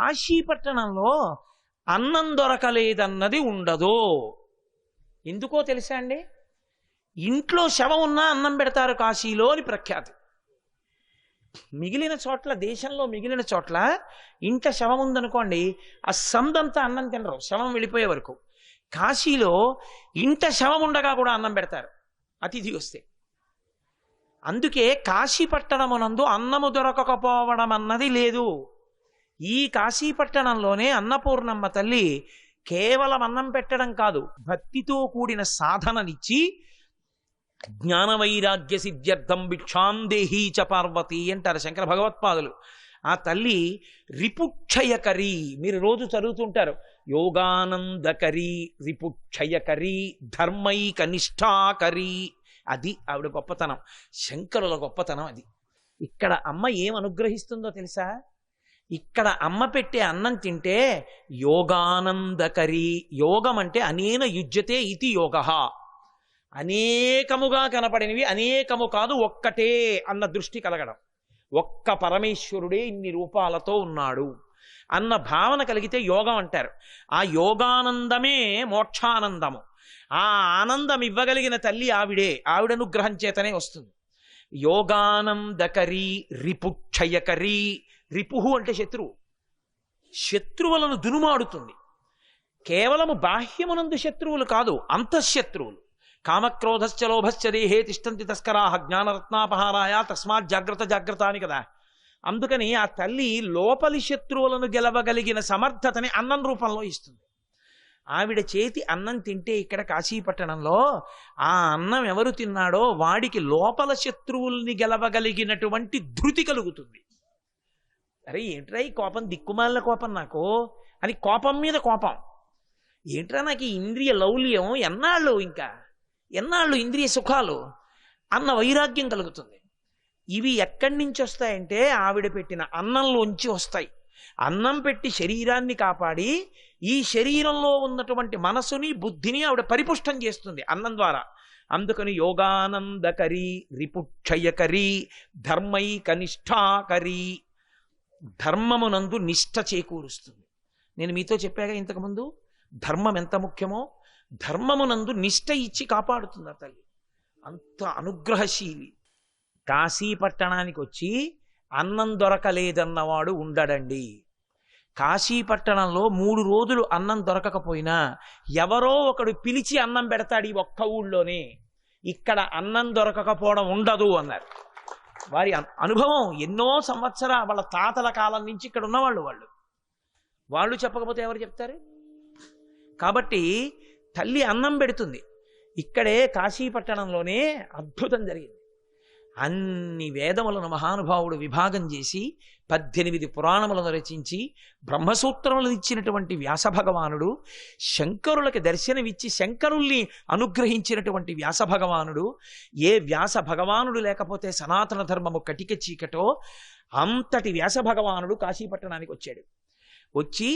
కాశీపట్టణంలో అన్నం దొరకలేదన్నది ఉండదు. ఎందుకో తెలుసా అండి? ఇంట్లో శవం ఉన్నా అన్నం పెడతారు కాశీలో అని ప్రఖ్యాతి. మిగిలిన చోట్ల, దేశంలో మిగిలిన చోట్ల ఇంట్లో శవం ఉందనుకోండి, ఆ సందంతా అన్నం తినరు శవం వెళ్ళిపోయే వరకు. కాశీలో ఇంట శవం ఉండగా కూడా అన్నం పెడతారు అతిథి వస్తే. అందుకే కాశీపట్టణమునందు అన్నము దొరకకపోవడం అన్నది లేదు. ఈ కాశీపట్టణంలోనే అన్నపూర్ణమ్మ తల్లి కేవలం అన్నం పెట్టడం కాదు, భక్తితో కూడిన సాధననిచ్చి జ్ఞాన వైరాగ్య సిద్ధ్యర్థం భిక్షాం దేహీ చ పార్వతి అంటారు శంకర భగవత్పాదులు. ఆ తల్లి రిపుక్షయకరి, మీరు రోజు చదువుతుంటారు, యోగానందకరి, రిపుక్షయకరి, ధర్మైక నిష్ఠాకరి. అది ఆవిడ గొప్పతనం, శంకరుల గొప్పతనం అది. ఇక్కడ అమ్మ ఏం అనుగ్రహిస్తుందో తెలుసా? ఇక్కడ అమ్మ పెట్టే అన్నం తింటే యోగానందకరి. యోగం అంటే అనేన యుజ్యతే ఇతి యోగ. అనేకముగా కనపడినవి అనేకము కాదు, ఒక్కటే అన్న దృష్టి కలగడం. ఒక్క పరమేశ్వరుడే ఇన్ని రూపాలతో ఉన్నాడు అన్న భావన కలిగితే యోగం అంటారు. ఆ యోగానందమే మోక్షానందము. ఆ ఆనందం ఇవ్వగలిగిన తల్లి ఆవిడే, ఆవిడ అనుగ్రహం చేతనే వస్తుంది. యోగానందకరి, రిపుక్షయకరి. రిపుహు అంటే శత్రువు, శత్రువులను దునుమాడుతుంది. కేవలము బాహ్యమునందు శత్రువులు కాదు, అంతఃశత్రువులు. కామక్రోధశ్చ లోభశ్చ దేహే తిష్టంతి తస్కరాహ జ్ఞానరత్నాపహారాయ తస్మాత్ జాగ్రత్త జాగ్రత్త అని కదా. అందుకని ఆ తల్లి లోపలి శత్రువులను గెలవగలిగిన సమర్థతని అన్నం రూపంలో ఇస్తుంది. ఆవిడ చేతి అన్నం తింటే ఇక్కడ కాశీపట్టణంలో ఆ అన్నం ఎవరు తిన్నాడో వాడికి లోపల శత్రువుల్ని గెలవగలిగినటువంటి ధృతి కలుగుతుంది. అరే ఏంట్రా ఈ కోపం, దిక్కుమాలిన కోపం నాకు అని, కోపం మీద కోపం ఏంట్రా, నాకు ఈ ఇంద్రియ లౌల్యం ఎన్నాళ్ళు ఇంద్రియ సుఖాలు అన్న వైరాగ్యం కలుగుతుంది. ఇవి ఎక్కడి నుంచి వస్తాయంటే ఆవిడ పెట్టిన అన్నంలోంచి వస్తాయి. అన్నం పెట్టి శరీరాన్ని కాపాడి ఈ శరీరంలో ఉన్నటువంటి మనసుని బుద్ధిని ఆవిడ పరిపుష్టం చేస్తుంది అన్నం ద్వారా. అందుకని యోగానందకరి, రిపుక్షయకరి, ధర్మైక నిష్ఠాకరి. ధర్మమునందు నిష్ఠ చేకూరుస్తుంది. నేను మీతో చెప్పాగా ఇంతకుముందు ధర్మం ఎంత ముఖ్యమో. ధర్మమునందు నిష్ఠ ఇచ్చి కాపాడుతుంది ఆ తల్లి. అంత అనుగ్రహశీలి. కాశీపట్టణానికి వచ్చి అన్నం దొరకలేదన్నవాడు ఉండడండి. కాశీపట్టణంలో 3 రోజులు అన్నం దొరకకపోయినా ఎవరో ఒకడు పిలిచి అన్నం పెడతాడు ఈ ఒక్క ఊళ్ళోనే. ఇక్కడ అన్నం దొరకకపోవడం ఉండదు అన్నారు. వారి అనుభవం ఎన్నో వాళ్ళ తాతల కాలం నుంచి ఇక్కడ ఉన్నవాళ్ళు. వాళ్ళు చెప్పకపోతే ఎవరు చెప్తారు? కాబట్టి తల్లి అన్నం పెడుతుంది. ఇక్కడే కాశీపట్టణంలోనే అద్భుతం జరిగింది. అన్ని వేదములను మహానుభావుడు విభాగం చేసి 18 పురాణములను రచించి బ్రహ్మసూత్రములు ఇచ్చినటువంటి వ్యాస భగవానుడు, శంకరులకి దర్శనమిచ్చి శంకరుల్ని అనుగ్రహించినటువంటి వ్యాస భగవానుడు, ఏ వ్యాస భగవానుడు లేకపోతే సనాతన ధర్మము కటిక చీకటో అంతటి వ్యాస భగవానుడు కాశీపట్టణానికి వచ్చాడు. వచ్చి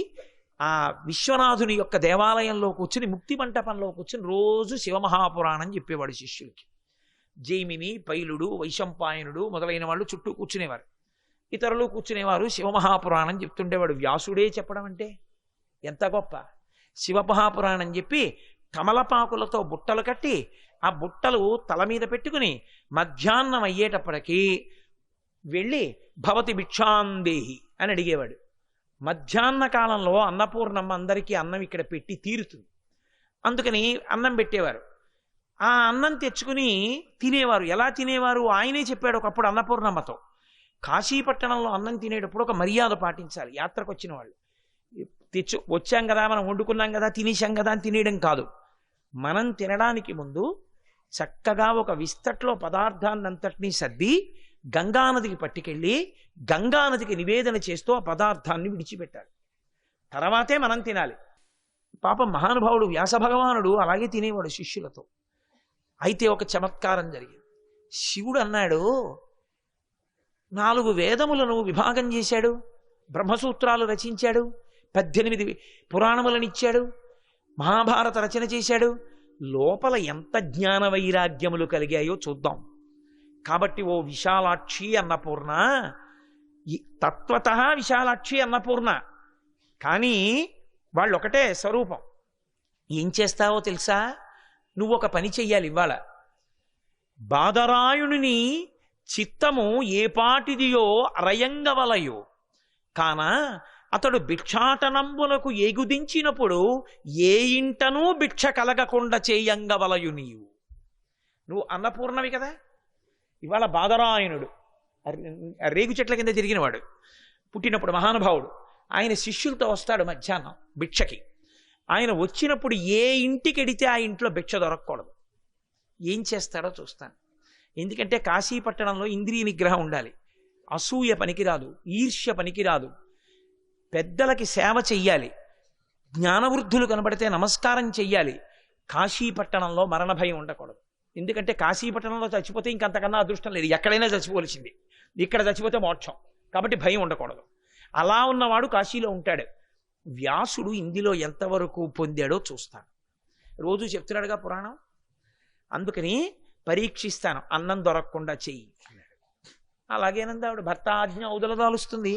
ఆ విశ్వనాథుని యొక్క దేవాలయంలో కూర్చుని, ముక్తి మంటపంలో కూర్చుని రోజు శివమహాపురాణం చెప్పేవాడు శిష్యులకి. జైమిని, పైలుడు, వైశంపాయనుడు మొదలైన వాళ్ళు చుట్టూ కూర్చునేవారు. ఇతరులు కూర్చునేవారు, శివమహాపురాణం చెప్తుండేవాడు. వ్యాసుడే చెప్పడం అంటే ఎంత గొప్ప! శివమహాపురాణం చెప్పి కమలపాకులతో బుట్టలు కట్టి ఆ బుట్టలు తల మీద పెట్టుకుని మధ్యాహ్నం అయ్యేటప్పటికీ వెళ్ళి భవతి భిక్షాందేహి అని అడిగేవాడు. మధ్యాహ్న కాలంలో అన్నపూర్ణమ్మ అందరికీ అన్నం ఇక్కడ పెట్టి తీరుతుంది. అందుకని అన్నం పెట్టేవారు. ఆ అన్నం తెచ్చుకుని తినేవారు. ఎలా తినేవారు ఆయనే చెప్పాడు ఒకప్పుడు అన్నపూర్ణమ్మతో. కాశీపట్టణంలో అన్నం తినేటప్పుడు ఒక మర్యాద పాటించాలి. యాత్రకు వచ్చిన వాళ్ళు వచ్చాం కదా, మనం వండుకున్నాం కదా, తినేసాం కదా అని తినేయడం కాదు. మనం తినడానికి ముందు చక్కగా ఒక విస్తట్లో పదార్థాన్నంతటినీ సర్ది గంగానదికి పట్టుకెళ్ళి గంగానదికి నివేదన చేస్తూ ఆ పదార్థాన్ని విడిచిపెట్టాలి. తర్వాతే మనం తినాలి. పాపం మహానుభావుడు వ్యాస భగవానుడు అలాగే తినేవాడు శిష్యులతో. అయితే ఒక చమత్కారం జరిగింది. శివుడు అన్నాడు, 4 వేదములను విభాగం చేశాడు, బ్రహ్మసూత్రాలు రచించాడు, 18 పురాణములను ఇచ్చాడు, మహాభారత రచన చేశాడు. లోపల ఎంత జ్ఞాన వైరాగ్యములు కలిగాయో చూద్దాం. కాబట్టి ఓ విశాలాక్షి అన్నపూర్ణ, తత్వత విశాలాక్షి అన్నపూర్ణ, కానీ వాళ్ళు ఒకటే స్వరూపం. ఏం చేస్తావో తెలుసా? నువ్వు ఒక పని చెయ్యాలి ఇవాళ. బాదరాయుని చిత్తము ఏ పాటిదియో అరయంగవలయో కాన అతడు భిక్షాటనంబులకు ఏగుదించినప్పుడు ఏ ఇంటనూ భిక్ష కలగకుండా చేయంగవలయు నీవు. నువ్వు అన్నపూర్ణవి కదా. ఇవాళ బాదరాయణుడు రేగు చెట్ల కింద తిరిగినవాడు, పుట్టినప్పుడు మహానుభావుడు. ఆయన శిష్యులతో వస్తాడు మధ్యాహ్నం భిక్షకి. ఆయన వచ్చినప్పుడు ఏ ఇంటికి ఎడితే ఆ ఇంట్లో భిక్ష దొరకకూడదు. ఏం చేస్తాడో చూస్తాను. ఎందుకంటే కాశీపట్టణంలో ఇంద్రియ నిగ్రహం ఉండాలి. అసూయ పనికిరాదు, ఈర్ష్య పనికిరాదు. పెద్దలకి సేవ చెయ్యాలి, జ్ఞానవృద్ధులు కనబడితే నమస్కారం చెయ్యాలి. కాశీపట్టణంలో మరణ భయం ఉండకూడదు. ఎందుకంటే కాశీపట్టణంలో చచ్చిపోతే ఇంకంతకన్నా అదృష్టం లేదు. ఎక్కడైనా చచ్చిపోవలసింది, ఇక్కడ చచ్చిపోతే మోక్షం. కాబట్టి భయం ఉండకూడదు. అలా ఉన్నవాడు కాశీలో ఉంటాడు. వ్యాసుడు ఇందులో ఎంతవరకు పొందాడో చూస్తాను. రోజు చెప్తున్నాడుగా పురాణం. అందుకని పరీక్షిస్తాను. అన్నం దొరకకుండా చెయ్యి అన్నాడు. అలాగేనంది ఆవిడ. భర్త ఆజ్ఞ ఔదలదాలుస్తుంది.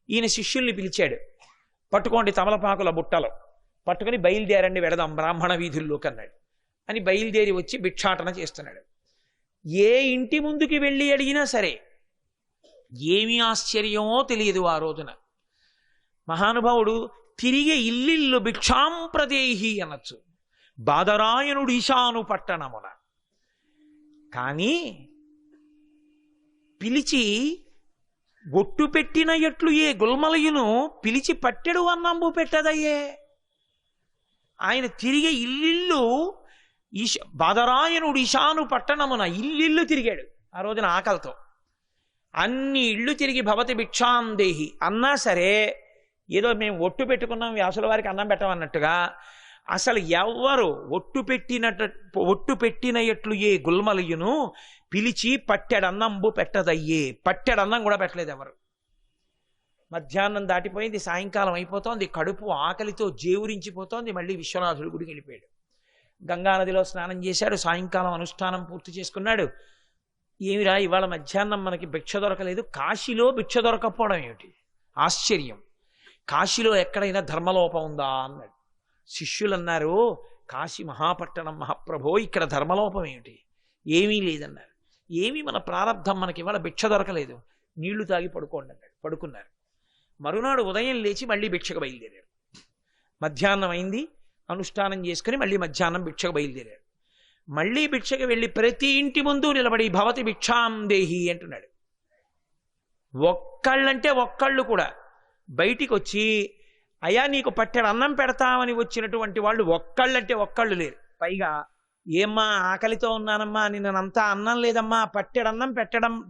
ఈయన శిష్యుల్ని పిలిచాడు. పట్టుకోండి తమలపాకుల బుట్టలో పట్టుకుని బయలుదేరండి, వెడదాం బ్రాహ్మణ వీధుల్లోకి అన్నాడు. అని బయలుదేరి వచ్చి భిక్షాటన చేస్తున్నాడు. ఏ ఇంటి ముందుకి వెళ్ళి అడిగినా సరే ఏమి ఆశ్చర్యమో తెలియదు. ఆ రోజున మహానుభావుడు తిరిగి ఇల్లిల్లు భిక్షాంప్రదేహి అనొచ్చు, బాదరాయణుడు ఈశాను పట్టణమున. కానీ పిలిచి ఒట్టు పెట్టిన ఎట్లు ఏ గుల్మలయును పిలిచి పట్టెడు అన్నంబు పెట్టదయ్యే. ఆయన తిరిగి ఇల్లిల్లు బాదరాయణుడు ఈశాను పట్టణమున ఇల్లిల్లు తిరిగాడు. ఆ రోజున ఆకలితో అన్ని ఇళ్ళు తిరిగి భవతి భిక్షాందేహి అన్నా సరే ఏదో మేము ఒట్టు పెట్టుకున్నాం వ్యాసుల వారికి అన్నం పెట్టమన్నట్టుగా. అసలు ఎవ్వరు ఒట్టు పెట్టిన ఎట్లు ఏ గుల్మలయును పిలిచి పట్టెడన్నంబు పెట్టదయ్యే. పట్టెడన్నం కూడా పెట్టలేదు ఎవరు. మధ్యాహ్నం దాటిపోయింది, సాయంకాలం అయిపోతోంది, కడుపు ఆకలితో జేవురించిపోతోంది. మళ్ళీ విశ్వనాథుడి గుడికి వెళ్ళిపోయాడు. గంగానదిలో స్నానం చేశాడు. సాయంకాలం అనుష్ఠానం పూర్తి చేసుకున్నాడు. ఏమిరా ఇవాళ మధ్యాహ్నం మనకి భిక్ష దొరకలేదు. కాశీలో భిక్ష దొరకపోవడం ఏమిటి ఆశ్చర్యం. కాశీలో ఎక్కడైనా ధర్మలోపం ఉందా అన్నాడు. శిష్యులు అన్నారు, కాశీ మహాపట్టణం మహాప్రభో, ఇక్కడ ధర్మలోపం ఏమిటి? ఏమీ లేదన్నారు. ఏమీ మన ప్రారంధం, మనకి ఇవాళ భిక్ష దొరకలేదు, నీళ్లు తాగి పడుకోండి అన్నాడు. పడుకున్నారు. మరునాడు ఉదయం లేచి మళ్ళీ భిక్షకు బయలుదేరారు. మధ్యాహ్నం అయింది, అనుష్ఠానం చేసుకుని మళ్ళీ మధ్యాహ్నం భిక్షకు బయలుదేరారు. మళ్ళీ భిక్షకు వెళ్ళి ప్రతి ఇంటి ముందు నిలబడి భవతి భిక్షాందేహి అంటున్నాడు. ఒక్కళ్ళంటే ఒక్కళ్ళు కూడా బయటికి వచ్చి అయ్యా నీకు పట్టెడు అన్నం పెడతామని వచ్చినటువంటి వాళ్ళు ఒక్కళ్ళంటే ఒక్కళ్ళు లేరు. పైగా ఏమ్మా ఆకలితో ఉన్నానమ్మా, నిన్నంతా అన్నం లేదమ్మా, పట్టెడన్నం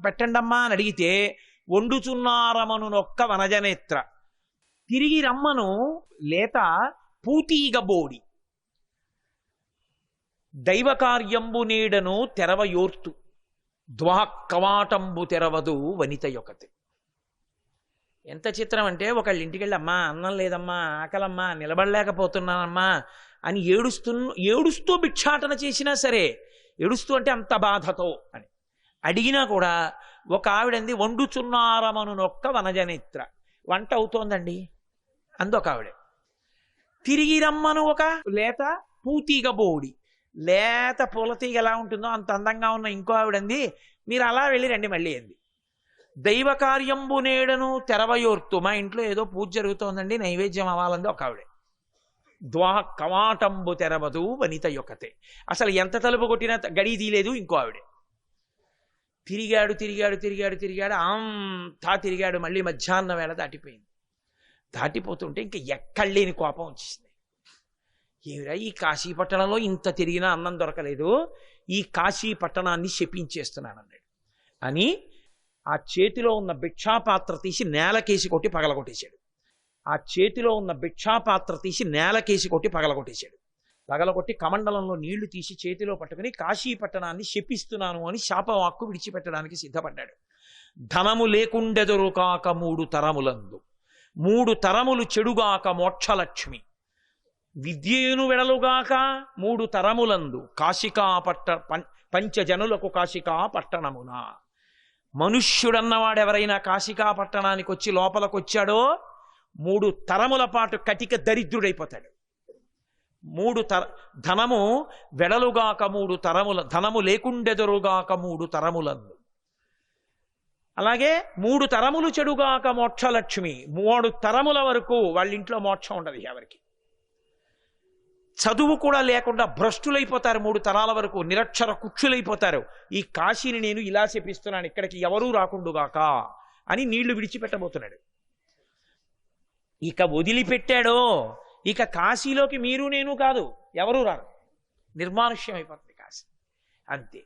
పెట్టండమ్మా అని అడిగితే వండుచున్నారమను నొక్క వనజనేత్ర తిరిగి రమ్మను లేత పూతీగబోడి దైవకార్యంబు నీడను తెరవయోర్తు ద్వాకవాటంబు తెరవదు వనిత యొకతే. ఎంత చిత్రం అంటే ఒకళ్ళ ఇంటికి వెళ్ళి అమ్మా అన్నం లేదమ్మా, ఆకలమ్మా, నిలబడలేకపోతున్నానమ్మా అని ఏడుస్తూ భిక్షాటన చేసినా సరే, ఏడుస్తూ అంటే అంత బాధతో అని అడిగినా కూడా ఒక ఆవిడంది వండుచున్నారమను నొక్క వనజనేత్ర, వంట అవుతోందండి అందొక ఆవిడ. తిరిగి రమ్మను ఒక లేత పూతీగ బోడి, లేత పూలతీగ ఎలా ఉంటుందో అంత అందంగా ఉన్న ఇంకో ఆవిడంది, మీరు అలా వెళ్ళి రండి మళ్ళీ అంది. దైవ కార్యంబు నేడను తెరవయోర్తు, మా ఇంట్లో ఏదో పూజ జరుగుతోందండి నైవేద్యం అవ్వాలంది ఒక ఆవిడే. కవాటంబు తెరవదు వనిత యొక్కతే, అసలు ఎంత తలుపు కొట్టినా గడి తీయలేదు ఇంకో ఆవిడే. తిరిగాడు తిరిగాడు తిరిగాడు తిరిగాడు అంతా తిరిగాడు. మళ్ళీ మధ్యాహ్నం వేళ దాటిపోయింది. దాటిపోతుంటే ఇంక ఎక్కడలేని కోపం వచ్చేసింది. ఏమిరా ఈ కాశీ పట్టణంలో ఇంత తిరిగినా అన్నం దొరకలేదు, ఈ కాశీ పట్టణాన్ని శపించేస్తున్నాను అన్నాడు. అని ఆ చేతిలో ఉన్న భిక్షాపాత్ర తీసి నేలకేసి కొట్టి పగలగొట్టేశాడు. ఆ చేతిలో ఉన్న భిక్షాపాత్ర తీసి నేలకేసి కొట్టి పగలగొట్టేశాడు. పగలగొట్టి కమండలంలో నీళ్లు తీసి చేతిలో పట్టుకుని కాశీ పట్టణాన్ని శపిస్తున్నాను అని శాపవాక్కు విడిచిపెట్టడానికి సిద్ధపడ్డాడు. ధనము లేకుండెదురు కాక 3 తరములందు, 3 తరములు చెడుగాక మోక్షలక్ష్మి, విద్యేను వెడలుగాక 3 తరములందు, కాశికా పంచజనులకు కాశికా పట్టణమున. మనుష్యుడన్నవాడెవరైనా కాశికా పట్టణానికి వచ్చి లోపలికొచ్చాడో 3 తరముల పాటు కటిక దరిద్రుడైపోతాడు. ధనము వెడలుగాక 3 తరముల, ధనము లేకుండెదరుగాక 3 తరములందు. అలాగే 3 తరములు చెడుగాక మోక్షలక్ష్మి, 3 తరముల వరకు వాళ్ళ ఇంట్లో మోక్షం ఉండదు ఎవరికి. చదువు కూడా లేకుండా భ్రష్టులైపోతారు 3 తరాల వరకు, నిరక్షర కుక్షులైపోతారు. ఈ కాశీని నేను ఇలా శపిస్తున్నాను, ఇక్కడికి ఎవరూ రాకుండుగాక అని నీళ్లు విడిచిపెట్టబోతున్నాడు. ఇక వదిలిపెట్టాడో ఇక కాశీలోకి మీరు నేను కాదు, ఎవరూ రారు, నిర్మానుష్యం అయిపోతుంది కాశీ. అంతే.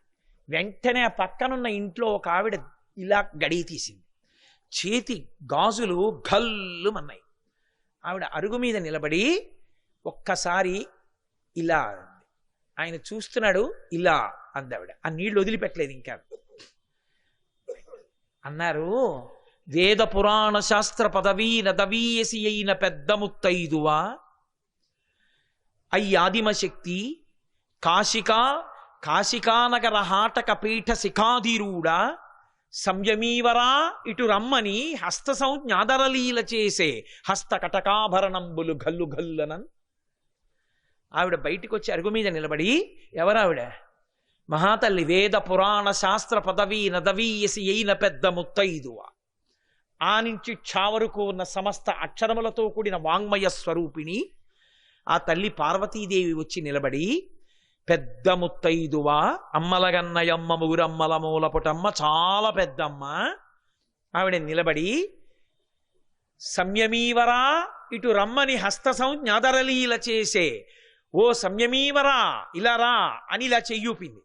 వెంటనే ఆ పక్కనున్న ఇంట్లో ఒక ఆవిడ ఇలా గడియ తీసింది. చేతి గాజులు గల్లుమన్నాయి. ఆవిడ అరుగు మీద నిలబడి ఒక్కసారి ఇలా, ఆయన చూస్తున్నాడు, ఇలా అందావిడ. ఆ నీళ్లు వదిలిపెట్టలేదు ఇంకా. అన్నారు, వేద పురాణ శాస్త్ర పదవీ నదవీయసి అయిన పెద్ద ముత్తైదువా, అయ్యాదిమశక్తి, కాశికానగర హాటక పీఠ శిఖాధిరూఢ, సంయమీవరా ఇటు రమ్మని హస్త సంజ్ఞాదరలీల చేసే హస్త కటకాభరణంబులు గల్లు గల్లనన్. ఆవిడ బయటికి వచ్చి అరుగు మీద నిలబడి, ఎవరావిడ? మహాతల్లి, వేద పురాణ శాస్త్ర పదవీ నదవీయసి అయిన పెద్ద ముత్తైదువ. ఆ నుంచి ఛావరకు ఉన్న సమస్త అక్షరములతో కూడిన వాంగ్మయ స్వరూపిణి ఆ తల్లి పార్వతీదేవి వచ్చి నిలబడి, పెద్ద ముత్తైదువ, అమ్మలగన్నయమ్మ ముగురమ్మల మూలపుటమ్మ, చాలా పెద్దమ్మ. ఆవిడ నిలబడి, సంయమీవరా ఇటు రమ్మని హస్త సంజ్ఞాదరలీల చేసే, ఓ సంయమీవరా ఇలా రా అని ఇలా చెయ్యూపింది.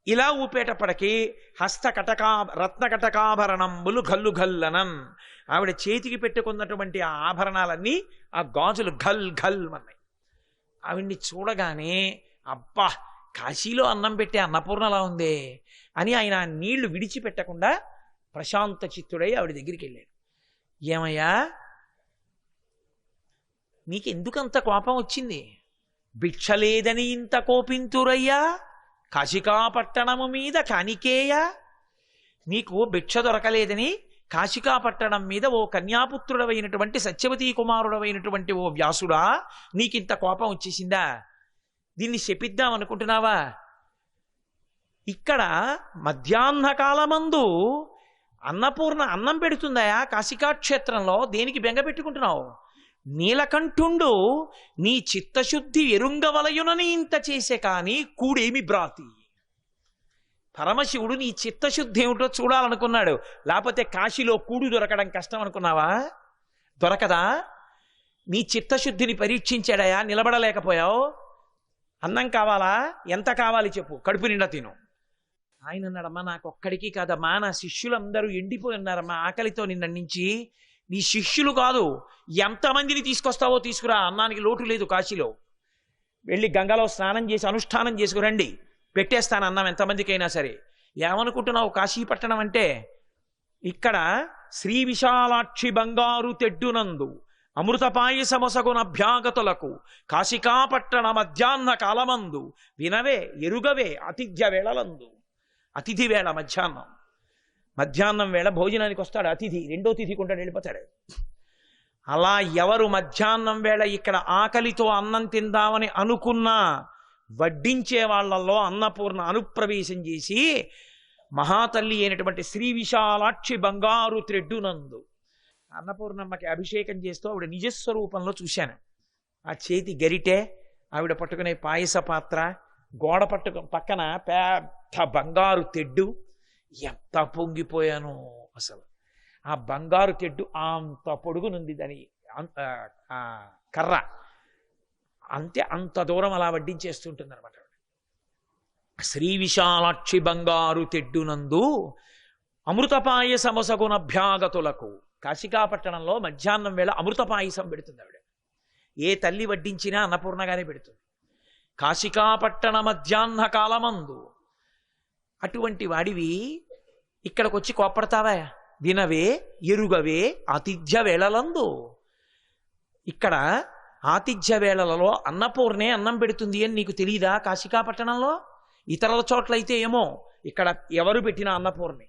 ఇలా ఊపేటప్పటికీ హస్త రత్న కటకాభరణంబులు గల్లు గల్లనన్. ఆవిడ చేతికి పెట్టుకున్నటువంటి ఆ ఆభరణాలన్నీ ఆ గాజులు గల్ గల్ అన్నాయి. ఆవిడ్ని చూడగానే, అబ్బా, కాశీలో అన్నం పెట్టే అన్నపూర్ణలా ఉందే అని ఆయన నీళ్లు విడిచిపెట్టకుండా ప్రశాంత చిత్తుడై ఆవిడ దగ్గరికి వెళ్ళాడు. ఏమయ్యా, నీకెందుకంత కోపం వచ్చింది? భిక్ష లేదని ఇంత కోపింతురయ్యా, కాశికాపట్టణము మీద కానికేయా. నీకు భిక్ష దొరకలేదని కాశికాపట్టణం మీద ఓ కన్యాపుత్రుడవైనటువంటి సత్యవతీ కుమారుడవైనటువంటి ఓ వ్యాసుడా నీకింత కోపం వచ్చేసిందా? దీన్ని శపిద్దాం అనుకుంటున్నావా? ఇక్కడ మధ్యాహ్న కాలమందు అన్నపూర్ణ అన్నం పెడుతుందయా కాశికాక్షేత్రంలో, దేనికి బెంగ పెట్టుకుంటున్నావు? నీలకంఠుండు నీ చిత్తశుద్ధి ఎరుంగవలయునని ఇంత చేసే కాని కూడేమి బ్రాతి. పరమశివుడు నీ చిత్తశుద్ధి ఏమిటో చూడాలనుకున్నాడు. లేకపోతే కాశీలో కూడు దొరకడం కష్టం అనుకున్నావా? దొరకదా? నీ చిత్తశుద్ధిని పరీక్షించాడయా, నిలబడలేకపోయావు. అన్నం కావాలా? ఎంత కావాలి చెప్పు, కడుపు నిండా తిను. ఆయన అన్నాడమ్మా, నాకు ఒక్కడికి కాదమ్మా, నా శిష్యులందరూ ఎండిపోయి ఉన్నారమ్మా ఆకలితో నిన్న నుంచి. నీ శిష్యులు కాదు, ఎంతమందిని తీసుకొస్తావో తీసుకురా, అన్నానికి లోటు లేదు కాశీలో. వెళ్ళి గంగలో స్నానం చేసి అనుష్ఠానం చేసుకురండి, పెట్టేస్తాను అన్నం ఎంతమందికైనా సరే. ఏమనుకుంటున్నావు కాశీపట్టణం అంటే? ఇక్కడ శ్రీ విశాలాక్షి బంగారు తెడ్డునందు అమృతపాయసమొసగున అభ్యాగతులకు కాశికాపట్టణ మధ్యాహ్న కాలమందు వినవే ఎరుగవే అతిథ్య వేళలందు. అతిథి వేళ మధ్యాహ్నం వేళ భోజనానికి వస్తాడు అతిథి, రెండో తిథి కొంటాడు, వెళ్ళిపోతాడు. అలా ఎవరు మధ్యాహ్నం వేళ ఇక్కడ ఆకలితో అన్నం తిందామని అనుకున్నా వడ్డించే వాళ్ళల్లో అన్నపూర్ణ అనుప్రవేశం చేసి మహాతల్లి అయినటువంటి శ్రీ విశాలాక్షి బంగారు త్రెడ్డునందు అన్నపూర్ణమ్మకి అభిషేకం చేస్తూ ఆవిడ నిజస్వరూపంలో చూశాను. ఆ చేతి గరిటె, ఆవిడ పట్టుకునే పాయస పాత్ర, గోడ పక్కన పెద్ద బంగారు తెడ్డు. ఎంత పొంగిపోయాను అసలు. ఆ బంగారు తెడ్డు అంత పొడుగునుంది, దాని కర్ర అంతే, అంత దూరం అలా వడ్డించేస్తుంటుంది అనమాట. శ్రీ విశాలాక్షి బంగారు తెడ్డునందు అమృతపాయసమొసగునభ్యాగతులకు. కాశికాపట్టణంలో మధ్యాహ్నం వేళ అమృతపాయసం పెడుతుంది ఆవిడ. ఏ తల్లి వడ్డించినా అన్నపూర్ణగానే పెడుతుంది. కాశికాపట్టణ మధ్యాహ్న కాలమందు అటువంటి వాడివి ఇక్కడికి వచ్చి కోప్పడతావా? వినవే ఎరుగవే ఆతిథ్య వేళలందు. ఇక్కడ ఆతిథ్య వేళలలో అన్నపూర్ణే అన్నం పెడుతుంది అని నీకు తెలియదా? కాశికాపట్టణంలో ఇతరుల చోట్లయితే ఏమో, ఇక్కడ ఎవరు పెట్టినా అన్నపూర్ణే.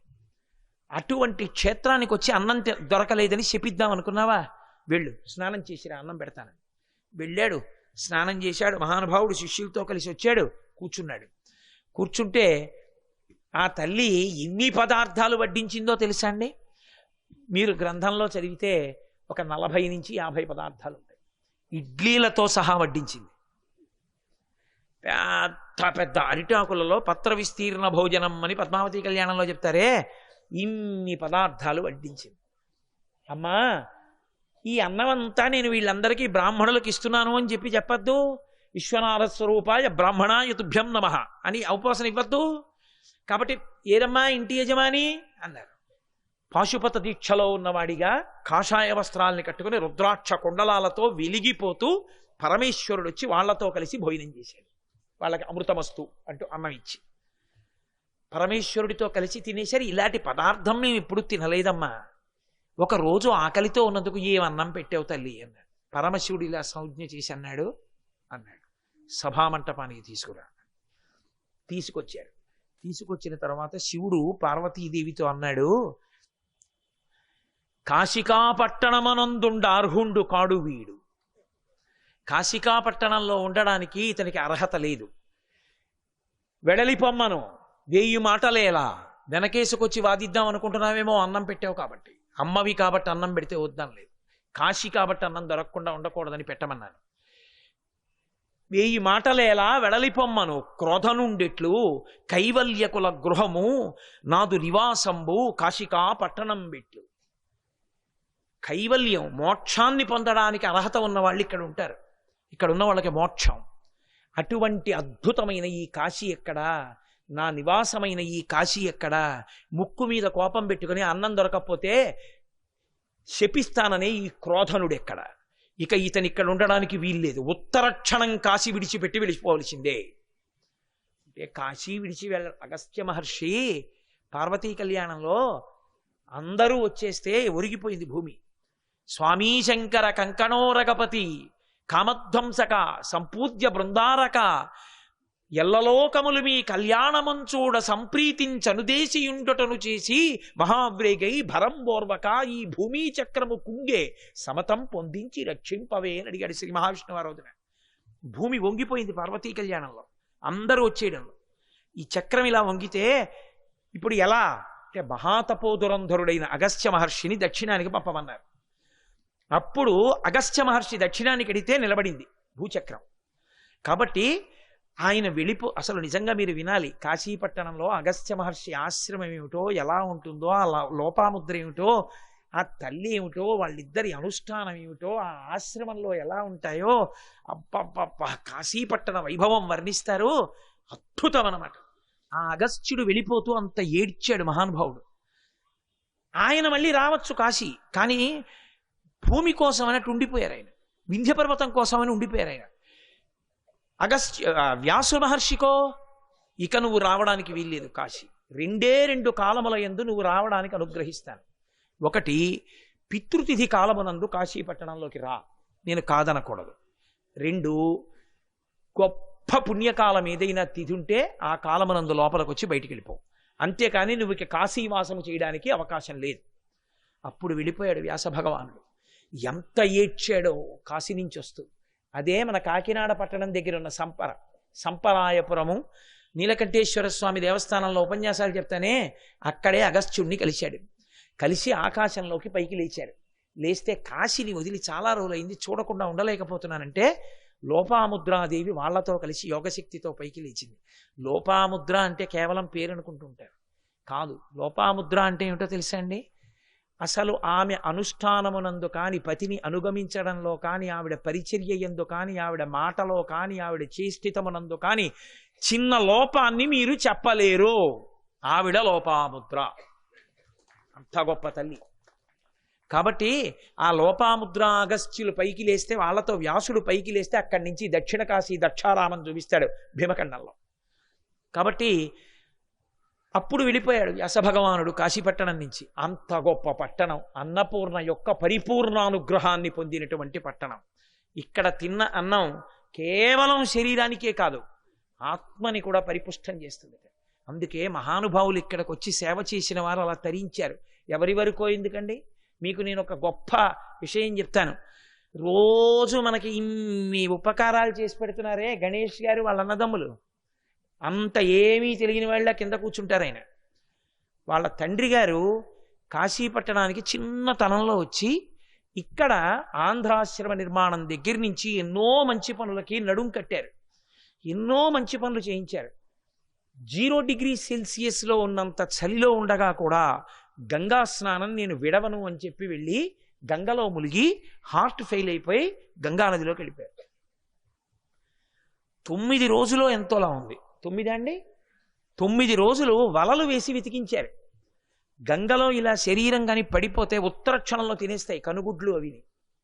అటువంటి క్షేత్రానికి వచ్చి అన్నం దొరకలేదని శపిద్దాం అనుకున్నావా? వెళ్ళు స్నానం చేసిరా, అన్నం పెడతానని. వెళ్ళాడు, స్నానం చేశాడు. మహానుభావుడు శిష్యులతో కలిసి వచ్చాడు, కూర్చున్నాడు. కూర్చుంటే ఆ తల్లి ఎన్ని పదార్థాలు వడ్డించిందో తెలుసా అండి? మీరు గ్రంథంలో చదివితే ఒక 40 నుంచి 50 పదార్థాలు ఉంటాయి. ఇడ్లీలతో సహా వడ్డించింది. పెద్ద పెద్ద అరిటాకులలో పత్ర విస్తీర్ణ భోజనం అని పద్మావతి కళ్యాణంలో చెప్తారే, ఇన్ని పదార్థాలు వడ్డించింది. అమ్మా, ఈ అన్నమంతా నేను వీళ్ళందరికీ బ్రాహ్మణులకు ఇస్తున్నాను అని చెప్పొద్దు. విశ్వనాథ స్వరూపాయ బ్రాహ్మణాయ తుభ్యం నమః అని ఔపాసన ఇవ్వద్దు. కాబట్టి ఏరమ్మా ఇంటి యజమాని అన్నారు. పాశుపత దీక్షలో ఉన్నవాడిగా కాషాయ వస్త్రాలని కట్టుకుని రుద్రాక్ష కుండలాలతో వెలిగిపోతూ పరమేశ్వరుడు వచ్చి వాళ్లతో కలిసి భోజనం చేశాడు. వాళ్ళకి అమృతమస్తు అంటూ అన్నం ఇచ్చి పరమేశ్వరుడితో కలిసి తినేసరి. ఇలాంటి పదార్థం మేము ఇప్పుడు తినలేదమ్మా, ఒక రోజు ఆకలితో ఉన్నందుకు ఏం అన్నం పెట్టావు తల్లి అన్నాడు. పరమశివుడు ఇలా సంజ్ఞ చేసి అన్నాడు, సభామంటపానికి తీసుకురా. తీసుకొచ్చాడు. తీసుకొచ్చిన తర్వాత శివుడు పార్వతీదేవితో అన్నాడు, కాశికాపట్టణమనందుండార్హుండు కాడు వీడు. కాశికాపట్టణంలో ఉండడానికి ఇతనికి అర్హత లేదు. వెడలిపొమ్మను 1000 మాటలేలా వెనకేసుకొచ్చి వాదిద్దాం అనుకుంటున్నావేమో, అన్నం పెట్టావు కాబట్టి, అమ్మవి కాబట్టి అన్నం పెడితే వద్దాం లేదు. కాశీ కాబట్టి అన్నం దొరకకుండా ఉండకూడదని పెట్టమన్నాను. 1000 మాటలేలా వెడలిపొమ్మను క్రోధనుండెట్లు కైవల్యకుల గృహము నాదు నివాసంబు కాశికా పట్టణం బిట్లు. కైవల్యం, మోక్షాన్ని పొందడానికి అర్హత ఉన్న వాళ్ళు ఇక్కడ ఉంటారు. ఇక్కడ ఉన్న వాళ్ళకి మోక్షం. అటువంటి అద్భుతమైన ఈ కాశీ ఎక్కడా, నా నివాసమైన ఈ కాశీ ఎక్కడా? ముక్కు మీద కోపం పెట్టుకుని అన్నం దొరకకపోతే శపిస్తాననే ఈ క్రోధనుడెక్కడ? ఇక ఇతను ఇక్కడ ఉండడానికి వీల్లేదు. ఉత్తరక్షణం కాశీ విడిచిపెట్టి వెళ్ళిపోవలసిందే. అంటే కాశీ విడిచి అగస్త్య మహర్షి పార్వతీ కళ్యాణంలో అందరూ వచ్చేస్తే ఒరిగిపోయింది భూమి. స్వామీ శంకర కంకణోరగపతి కామధ్వంసక సంపూజ్య బృందారక ఎల్లలోకములు మీ కళ్యాణమంచూడ సంప్రీతించనుదేశియుండటను చేసి మహావ్రేగై భరంబోర్వక ఈ భూమీ చక్రము కుంగే సమతం పొందించి రక్షింపవే అని అడిగాడు శ్రీ మహావిష్ణువు. రోజున భూమి వంగిపోయింది పార్వతీ కళ్యాణంలో, అందరూ వచ్చేయడంలో. ఈ చక్రం ఇలా వంగితే ఇప్పుడు ఎలా అంటే మహాతపోదురంధరుడైన అగస్త్య మహర్షిని దక్షిణానికి పంపమన్నారు. అప్పుడు అగస్త్య మహర్షి దక్షిణానికి ఎడితే నిలబడింది భూచక్రం. కాబట్టి ఆయన అసలు నిజంగా మీరు వినాలి, కాశీపట్టణంలో అగస్త్య మహర్షి ఆశ్రమం ఏమిటో, ఎలా ఉంటుందో, ఆ లోపాముద్ర ఏమిటో, ఆ తల్లి ఏమిటో, వాళ్ళిద్దరి అనుష్ఠానం ఏమిటో, ఆ ఆశ్రమంలో ఎలా ఉంటాయో, అబ్బబ్బబ్బ కాశీపట్టణ వైభవం వర్ణిస్తారు. అద్భుతం అన్నమాట. ఆ అగస్త్యుడు వెళ్ళిపోతూ అంత ఏడ్చాడు మహానుభావుడు. ఆయన మళ్ళీ రావచ్చు కాశీ, కానీ భూమి కోసం అన్నట్టు ఉండిపోయారు ఆయన, వింధ్య పర్వతం కోసమని ఉండిపోయారు ఆయన. వ్యాసు మహర్షికో ఇక నువ్వు రావడానికి వీల్లేదు కాశీ. 2 కాలముల యందు నువ్వు రావడానికి అనుగ్రహిస్తాను. ఒకటి, పితృతిథి కాలమునందు కాశీపట్టణంలోకి రా, నేను కాదనకూడదు. 2, గొప్ప పుణ్యకాలం ఏదైనా తిథి ఉంటే ఆ కాలమునందు లోపలికి వచ్చి బయటికి వెళ్ళిపోవు. అంతేకాని నువ్వు ఇక కాశీవాసము చేయడానికి అవకాశం లేదు. అప్పుడు వెళ్ళిపోయాడు వ్యాస భగవానుడు. ఎంత ఏడ్చాడో కాశీ నుంచి వస్తూ. అదే మన కాకినాడ పట్టణం దగ్గర ఉన్న సంపరాయపురము నీలకంఠేశ్వర స్వామి దేవస్థానంలో ఉపన్యాసాలు చెప్తానే, అక్కడే అగస్త్యుణ్ణి కలిసి ఆకాశంలోకి పైకి లేచారు. లేస్తే కాశీని వదిలి చాలా రోజులైంది, చూడకుండా ఉండలేకపోతున్నానంటే లోపాముద్రాదేవి వాళ్లతో కలిసి యోగశక్తితో పైకి లేచింది. లోపాముద్ర అంటే కేవలం పేరు అనుకుంటుంటారు, కాదు. లోపాముద్ర అంటే ఏమిటో తెలుసా అండి? అసలు ఆమె అనుష్ఠానమునందు కాని, పతిని అనుగమించడంలో కానీ, ఆవిడ పరిచర్య యందు కానీ, ఆవిడ మాటలో కానీ, ఆవిడ చేష్టితమునందు కానీ చిన్న లోపాన్ని మీరు చెప్పలేరు. ఆవిడ లోపాముద్ర, అంత గొప్ప తల్లి. కాబట్టి ఆ లోపాముద్ర అగస్త్యులు పైకి లేస్తే, వాళ్ళతో వ్యాసుడు పైకి లేస్తే అక్కడి నుంచి దక్షిణ కాశీ దక్షారామం చూపిస్తాడు భీమఖండంలో. కాబట్టి అప్పుడు వెళ్ళిపోయాడు వ్యాసభగవానుడు కాశీపట్టణం నుంచి. అంత గొప్ప పట్టణం, అన్నపూర్ణ యొక్క పరిపూర్ణానుగ్రహాన్ని పొందినటువంటి పట్టణం. ఇక్కడ తిన్న అన్నం కేవలం శరీరానికే కాదు, ఆత్మని కూడా పరిపుష్టం చేస్తుంది. అందుకే మహానుభావులు ఇక్కడికి వచ్చి సేవ చేసిన వారు అలా తరించారు. ఎవరి వరకో ఎందుకండి, మీకు నేను ఒక గొప్ప విషయం చెప్తాను. రోజు మనకి ఇన్ని ఉపకారాలు చేసి పెడుతున్నారే గణేష్ గారు వాళ్ళ అన్నదమ్ములు, అంత ఏమీ తెలియని వాళ్ళ కింద కూర్చుంటారు ఆయన. వాళ్ళ తండ్రి గారు కాశీ పట్టణానికి చిన్నతనంలో వచ్చి ఇక్కడ ఆంధ్రాశ్రమ నిర్మాణం దగ్గర నుంచి ఎన్నో మంచి పనులకి నడుం కట్టారు, ఎన్నో మంచి పనులు చేయించారు. 0 డిగ్రీ సెల్సియస్లో ఉన్నంత చలిలో ఉండగా కూడా గంగా స్నానం నేను విడవను అని చెప్పి వెళ్ళి గంగలో ములిగి హార్ట్ ఫెయిల్ అయిపోయి గంగా నదిలోకి వెళ్ళిపోయారు. 9 రోజులో ఎంతోలా ఉంది, 9 అండి, 9 రోజులు వలలు వేసి వెతికించారు. గంగలో ఇలా శరీరం కానీ పడిపోతే ఉత్తర క్షణంలో తినేస్తాయి కనుగుడ్లు, అవి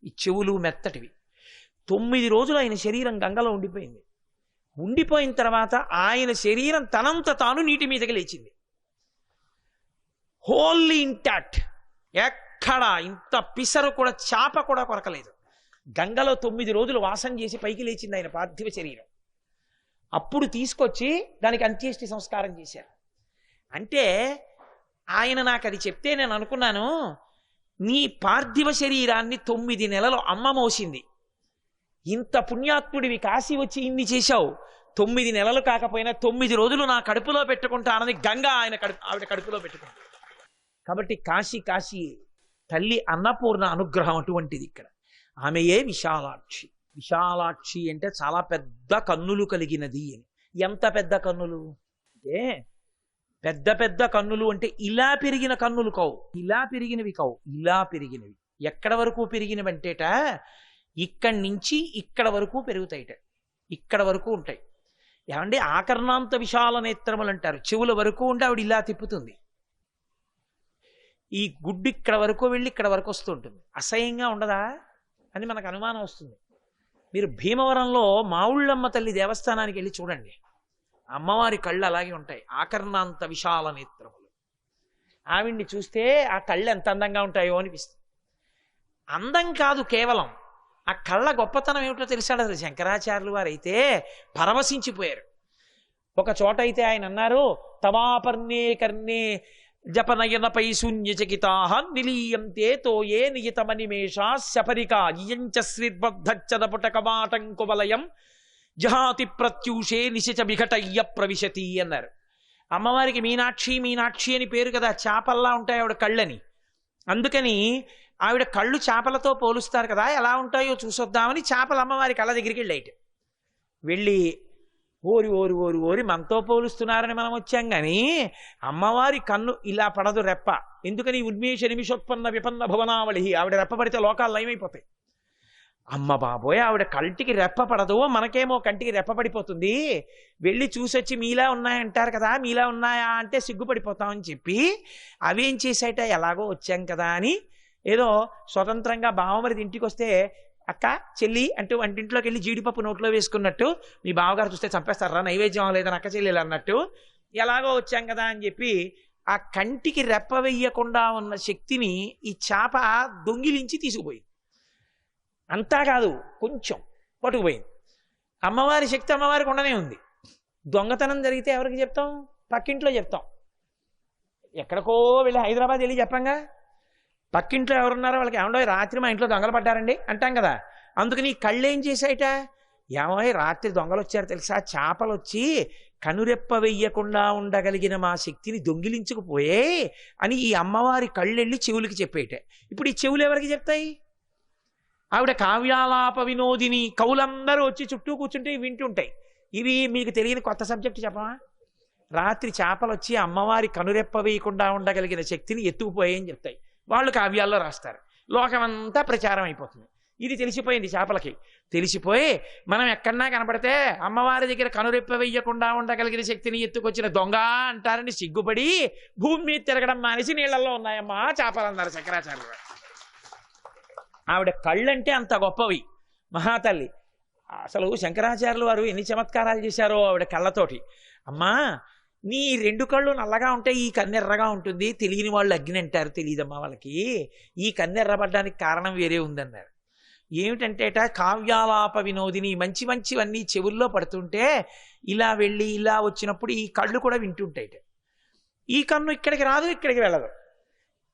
ఈ చెవులు మెత్తటివి. 9 రోజులు ఆయన శరీరం గంగలో ఉండిపోయింది. ఉండిపోయిన తర్వాత ఆయన శరీరం తనంత తాను నీటి మీదకి లేచింది, హోల్లీ ఇంటాక్ట్. ఎక్కడ ఇంత పిసరు కూడా చాప కూడా కొరకలేదు. గంగలో 9 రోజులు వాసం చేసి పైకి లేచింది ఆయన పార్థివ శరీరం. అప్పుడు తీసుకొచ్చి దానికి అంత్యేష్టి సంస్కారం చేశారు. అంటే ఆయన నాకు అది చెప్తే నేను అనుకున్నాను, నీ పార్థివ శరీరాన్ని 9 నెలలు అమ్మ మోసింది, ఇంత పుణ్యాత్ముడివి కాశీ వచ్చి ఇన్ని చేశావు, 9 నెలలు కాకపోయినా 9 రోజులు నా కడుపులో పెట్టుకుంటానని గంగ ఆవిడ కడుపులో పెట్టుకుంటాను. కాబట్టి కాశీ కాశీ తల్లి అన్నపూర్ణ అనుగ్రహం అటువంటిది. ఇక్కడ ఆమెయే విశాలాక్షి. విశాలాక్షి అంటే చాలా పెద్ద కన్నులు కలిగినది అని. ఎంత పెద్ద కన్నులు అంటే, పెద్ద పెద్ద కన్నులు అంటే ఇలా పెరిగిన కన్నులు కావు, ఇలా పెరిగినవి కావు, ఇలా పెరిగినవి. ఎక్కడ వరకు పెరిగినవి అంటేట ఇక్కడి నుంచి ఇక్కడ వరకు పెరుగుతాయిట, ఇక్కడ వరకు ఉంటాయి. ఏమంటే ఆకర్ణాంత విశాల నేత్రములు అంటారు. చెవుల వరకు ఉంటే ఆవిడ ఇలా తిప్పుతుంది, ఈ గుడ్డు ఇక్కడ వరకు వెళ్ళి ఇక్కడ వరకు వస్తూ ఉంటుంది. అసహ్యంగా ఉండదా అని మనకు అనుమానం వస్తుంది. మీరు భీమవరంలో మావుళ్ళమ్మ తల్లి దేవస్థానానికి వెళ్ళి చూడండి, అమ్మవారి కళ్ళు అలాగే ఉంటాయి, ఆకర్ణాంత విశాల నేత్రములు. ఆవిడ్ని చూస్తే ఆ కళ్ళు ఎంత అందంగా ఉంటాయో అనిపిస్తుంది. అందం కాదు కేవలం, ఆ కళ్ళ గొప్పతనం ఏమిటో తెలిసాడు అసలు శంకరాచార్యులు వారు అయితే పరవశించిపోయారు. ఒక చోట అయితే ఆయన అన్నారు, తవాపర్ణే కర్ణే జపనయనపై శూన్యచకితాహ నిలీయంతే తోయే నియతమనిమేషా శపరికా ఇయంచ శ్రీర్బద్ధచ్చదపుటకమాటంకువలయం జహాతి ప్రత్యూషే నిశచ విఘటయ్య ప్రవిశతి అన్నారు. అమ్మవారికి మీనాక్షి మీనాక్షి అని పేరు కదా, చేపల్లా ఉంటాయి ఆవిడ కళ్ళని. అందుకని ఆవిడ కళ్ళు చేపలతో పోలుస్తారు కదా, ఎలా ఉంటాయో చూసొద్దామని చేపలు అమ్మవారి కళ్ళ దగ్గరికి వెళ్ళి ఓరి ఓరి ఓరి ఓరి మనతో పోలుస్తున్నారని మనం వచ్చాం కానీ అమ్మవారి కన్ను ఇలా పడదు రెప్ప. ఎందుకని ఉన్మేష నిమిషోత్పన్న విపన్న భువనావళి, ఆవిడ రెప్ప పడితే లోకాలు లయమైపోతాయి. అమ్మ బాబోయ్ ఆవిడ కంటికి రెప్ప పడదు, మనకేమో కంటికి రెప్ప పడిపోతుంది, వెళ్ళి చూసొచ్చి మీలా ఉన్నాయంటారు కదా, మీలా ఉన్నాయా అంటే సిగ్గుపడిపోతామని చెప్పి అవేం చేసాయట, ఎలాగో వచ్చాం కదా అని ఏదో స్వతంత్రంగా బావమరిది ఇంటికి వస్తే అక్క చెల్లి అంటూ వంటింట్లోకి వెళ్ళి జీడిపప్పు నోట్లో వేసుకున్నట్టు, మీ బావగారు చూస్తే చంపేస్తారా నైవేద్యం లేదని అక్క చెల్లెలు అన్నట్టు ఎలాగో వచ్చాం కదా అని చెప్పి ఆ కంటికి రెప్ప వెయ్యకుండా ఉన్న శక్తిని ఈ చేప దొంగిలించి తీసుకుపోయింది. అంతా కాదు, కొంచెం పట్టుకుపోయింది. అమ్మవారి శక్తి అమ్మవారికి ఉండనే ఉంది. దొంగతనం జరిగితే ఎవరికి చెప్తాం? పక్కింట్లో చెప్తాం. ఎక్కడికో వెళ్ళి హైదరాబాద్ వెళ్ళి చెప్పంగా, పక్కింట్లో ఎవరున్నారో వాళ్ళకి ఏమండో రాత్రి మా ఇంట్లో దొంగలు పడ్డారండి అంటాం కదా. అందుకని ఈ కళ్ళు ఏం చేశాయట, ఏమో రాత్రి దొంగలు వచ్చారు తెలుసా, చేపలు వచ్చి కనురెప్ప వెయ్యకుండా ఉండగలిగిన మా శక్తిని దొంగిలించుకుపోయే అని ఈ అమ్మవారి కళ్ళెళ్ళి చెవులకి చెప్పేట. ఇప్పుడు ఈ చెవులు ఎవరికి చెప్తాయి? ఆవిడ కావ్యాలాప వినోదిని, కవులందరూ వచ్చి చుట్టూ కూర్చుంటే వింటుంటాయి. ఇవి మీకు తెలియని కొత్త సబ్జెక్ట్ చెప్పమా? రాత్రి చేపలు వచ్చి అమ్మవారి కనురెప్ప వేయకుండా ఉండగలిగిన శక్తిని ఎత్తుకుపోయాయని చెప్తాయి. వాళ్ళు కావ్యాల్లో రాస్తారు, లోకమంతా ప్రచారం అయిపోతుంది. ఇది తెలిసిపోయింది చేపలకి. తెలిసిపోయి మనం ఎక్కడన్నా కనపడితే అమ్మవారి దగ్గర కనురెప్ప వెయ్యకుండా ఉండగలిగిన శక్తిని ఎత్తుకొచ్చిన దొంగ అంటారని సిగ్గుపడి భూమి మీద తిరగడం మానేసి నీళ్లలో ఉన్నాయమ్మా చేపలు అన్నారు శంకరాచార్యులు గారు. ఆవిడ కళ్ళంటే అంత గొప్పవి మహాతల్లి. అసలు శంకరాచార్యులు వారు ఎన్ని చమత్కారాలు చేశారో ఆవిడ కళ్ళతోటి. అమ్మా నీ 2 కళ్ళు నల్లగా ఉంటాయి, ఈ కన్నెర్రగా ఉంటుంది, తెలియని వాళ్ళు అగ్ని అంటారు, తెలియదమ్మా వాళ్ళకి, ఈ కన్నెర్రబడ్డానికి కారణం వేరే ఉందన్నారు. ఏమిటంటేట కావ్యాలాప వినోదిని, మంచి మంచివన్నీ చెవుల్లో పడుతుంటే ఇలా వెళ్ళి ఇలా వచ్చినప్పుడు ఈ కళ్ళు కూడా వింటుంటాయిట. ఈ కన్ను ఇక్కడికి రాదు, ఇక్కడికి వెళ్ళదు.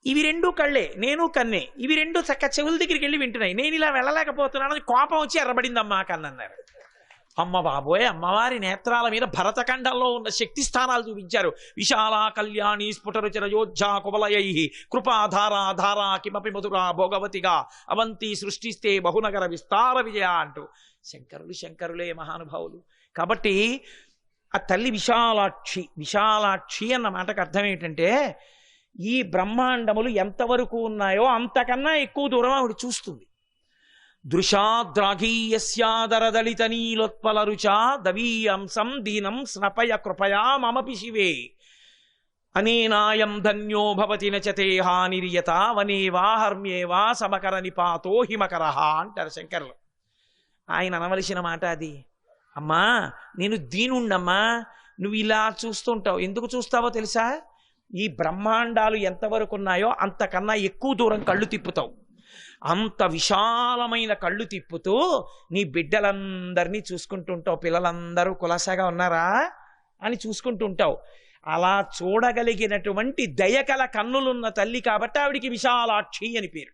ఇవి రెండు కళ్ళే, నేను కన్నే, ఇవి రెండు చక్క చెవుల దగ్గరికి వెళ్ళి వింటున్నాయి, నేను ఇలా వెళ్ళలేకపోతున్నానని కోపం వచ్చి ఎర్రబడిందమ్మా కన్నన్నారు. అమ్మ బాబోయ్, అమ్మవారి నేత్రాల మీద భరతఖండంలో ఉన్న శక్తి స్థానాలు చూపించారు. విశాల కళ్యాణి స్ఫుటరుచర యోధ్యా కుబలయై కృపాధారాధారా కిమపి మధురా భోగవతిగా అవంతి సృష్టిస్తే బహునగర విస్తార విజయ అంటూ శంకరులే మహానుభావులు. కాబట్టి ఆ తల్లి విశాలాక్షి అన్న మాటకు అర్థం ఏంటంటే ఈ బ్రహ్మాండములు ఎంతవరకు ఉన్నాయో అంతకన్నా ఎక్కువ దూరం ఆవిడ చూస్తుంది. దృశాద్రాఘీయస్యాదరదళిత నీలోత్పల రుచా దవీయంసం దీనం స్నపయ కృపయా మమపి శివే అనేనాయం ధన్యో భవతి నచతే హానిర్యత వనేవా హర్మ్యేవా సమకర నిపాతో హిమకర అంటారు శంకరులు. ఆయన అనవలసిన మాట అది. అమ్మా నేను దీనుండమ్మా, నువ్వు ఇలా చూస్తుంటావు. ఎందుకు చూస్తావో తెలుసా? ఈ బ్రహ్మాండాలు ఎంతవరకు ఉన్నాయో అంతకన్నా ఎక్కువ దూరం కళ్ళు తిప్పుతావు. అంత విశాలమైన కళ్ళు తిప్పుతూ నీ బిడ్డలందరినీ చూసుకుంటుంటావు. పిల్లలందరూ కులాసాగా ఉన్నారా అని చూసుకుంటుంటావు. అలా చూడగలిగినటువంటి దయకల కన్నులున్న తల్లి కాబట్టి ఆవిడికి విశాలాక్షి అని పేరు.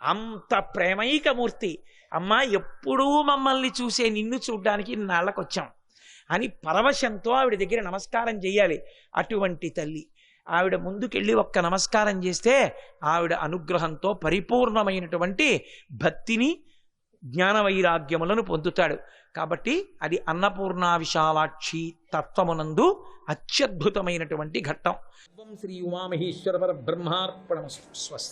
అంత ప్రేమైకమూర్తి. అమ్మా ఎప్పుడూ మమ్మల్ని చూసే నిన్ను చూడ్డానికి నాళ్ళకొచ్చాం అని పరవశంతో ఆవిడ దగ్గర నమస్కారం చేయాలి. అటువంటి తల్లి ఆవిడ ముందుకెళ్ళి ఒక్క నమస్కారం చేస్తే ఆవిడ అనుగ్రహంతో పరిపూర్ణమైనటువంటి భక్తిని జ్ఞాన వైరాగ్యములను పొందుతాడు. కాబట్టి అది అన్నపూర్ణ విశాలాక్షి తత్వమునందు అత్యద్భుతమైనటువంటి ఘట్టం. శ్రీ ఉమామహేశ్వర పరబ్రహ్మార్పణమస్తు. స్వస్తి.